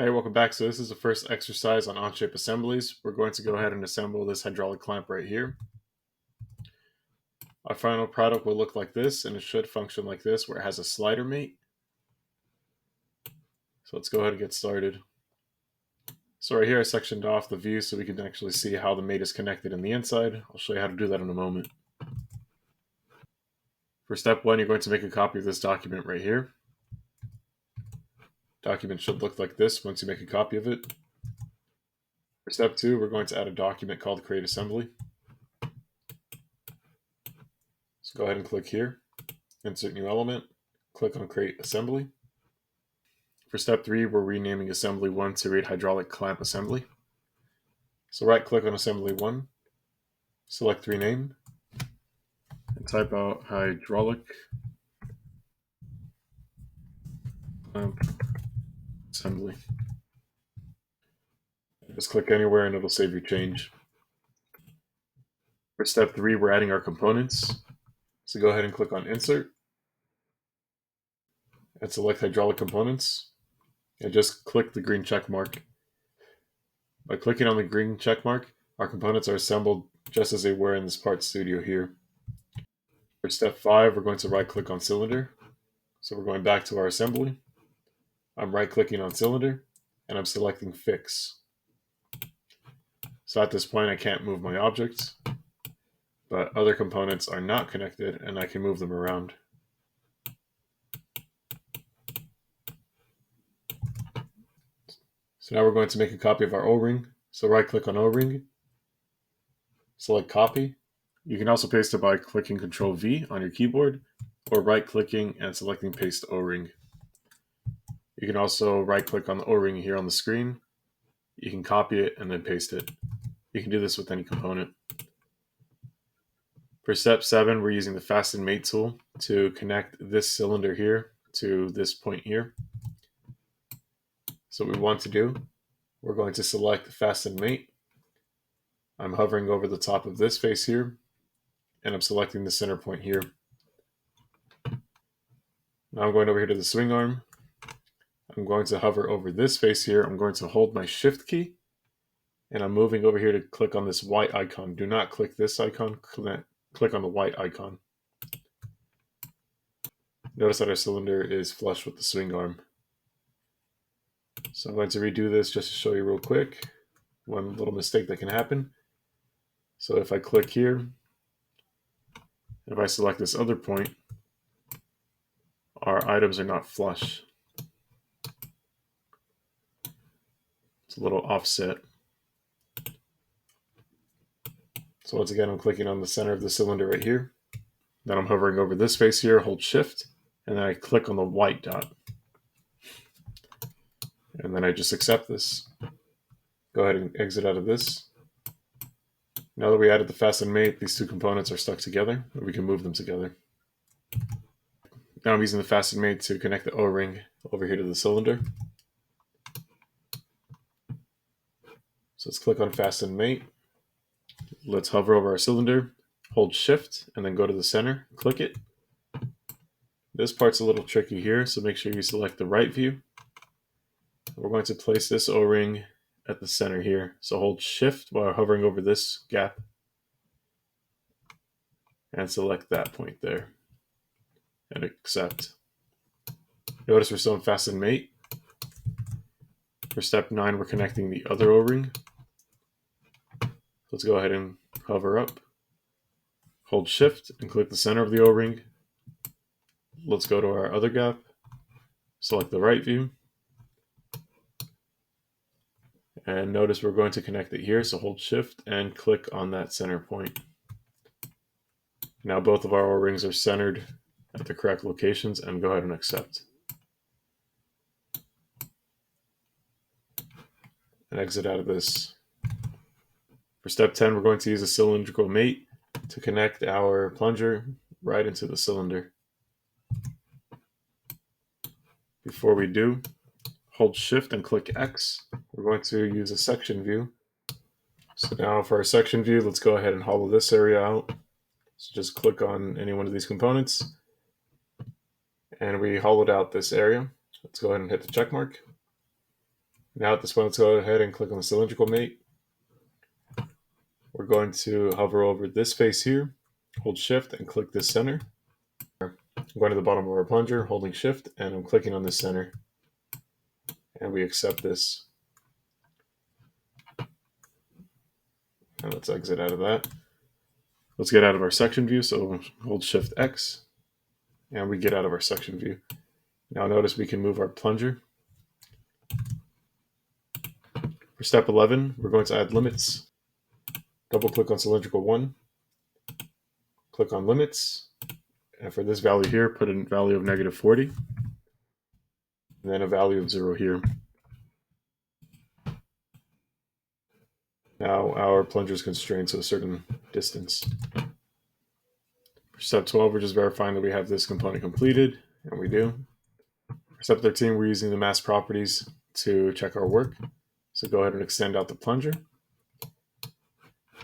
Hey, welcome back. So this is the first exercise on Onshape assemblies. We're going to go ahead and assemble this hydraulic clamp right here. Our final product will look like this, and it should function like this, where it has a slider mate. So let's go ahead and get started. So right here I sectioned off the view so we can actually see how the mate is connected in the inside. I'll show you how to do that in a moment. For step one, you're going to make a copy of this document right here. Document should look like this once you make a copy of it. For step two, we're going to add a document called Create Assembly. So go ahead and click here, insert new element, click on Create Assembly. For step three, we're renaming Assembly 1 to read Hydraulic Clamp Assembly. So right click on Assembly 1, select Rename, and type out Hydraulic Clamp Assembly. Just click anywhere and it'll save your change. For step three, we're adding our components. So go ahead and click on Insert, and select Hydraulic Components, and just click the green check mark. By clicking on the green check mark, our components are assembled just as they were in this part studio here. For step five, we're going to right click on Cylinder. So we're going back to our assembly. I'm right clicking on Cylinder, and I'm selecting Fix. So at this point I can't move my objects, but other components are not connected and I can move them around. So now we're going to make a copy of our O-ring. So right click on O-ring, select copy. You can also paste it by clicking Ctrl V on your keyboard, or right clicking and selecting paste O-ring. You can also right click on the O-ring here on the screen. You can copy it and then paste it. You can do this with any component. For step 7, we're using the Fastened Mate tool to connect this cylinder here to this point here. So what we want to do, we're going to select Fastened Mate. I'm hovering over the top of this face here, and I'm selecting the center point here. Now I'm going over here to the swing arm. I'm going to hover over this face here. I'm going to hold my Shift key, and I'm moving over here to click on this white icon. Do not click this icon, click on the white icon. Notice that our cylinder is flush with the swing arm. So I'm going to redo this just to show you real quick one little mistake that can happen. So if I click here, if I select this other point, our items are not flush. It's a little offset. So once again, I'm clicking on the center of the cylinder right here. Then I'm hovering over this face here, hold Shift, and then I click on the white dot. And then I just accept this. Go ahead and exit out of this. Now that we added the Fastened Mate, these two components are stuck together, and we can move them together. Now I'm using the Fastened Mate to connect the O-ring over here to the cylinder. So let's click on Fastened Mate. Let's hover over our cylinder, hold Shift, and then go to the center, click it. This part's a little tricky here, so make sure you select the right view. We're going to place this O-ring at the center here. So hold Shift while hovering over this gap, and select that point there, and accept. Notice we're still in Fastened Mate. For step 9, we're connecting the other O-ring. Let's go ahead and hover up, hold Shift, and click the center of the O-ring. Let's go to our other gap, select the right view, and notice we're going to connect it here, so hold Shift and click on that center point. Now both of our O-rings are centered at the correct locations, and go ahead and accept. And exit out of this. For step 10, we're going to use a cylindrical mate to connect our plunger right into the cylinder. Before we do, hold Shift and click X. We're going to use a section view. So now for our section view, let's go ahead and hollow this area out. So just click on any one of these components, and we hollowed out this area. Let's go ahead and hit the check mark. Now at this point, let's go ahead and click on the cylindrical mate. We're going to hover over this face here, hold shift and click this center. I'm going to the bottom of our plunger, holding shift, and I'm clicking on the center. And we accept this. And let's exit out of that. Let's get out of our section view, so hold shift X, and we get out of our section view. Now notice we can move our plunger. For step 11, we're going to add limits. Double click on cylindrical 1, click on limits, and for this value here, put in a value of -40, and then a value of 0 here. Now our plunger is constrained to a certain distance. For step 12, we're just verifying that we have this component completed, and we do. For step 13, we're using the mask properties to check our work. So go ahead and extend out the plunger.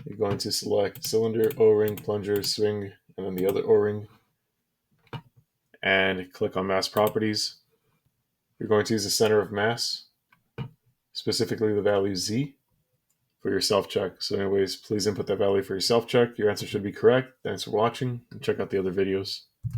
You're going to select cylinder, O-ring, plunger, swing, and then the other O-ring, and click on mass properties. You're going to use the center of mass, specifically the value Z, for your self-check. So anyways, please input that value for your self-check. Your answer should be correct. Thanks for watching, and check out the other videos.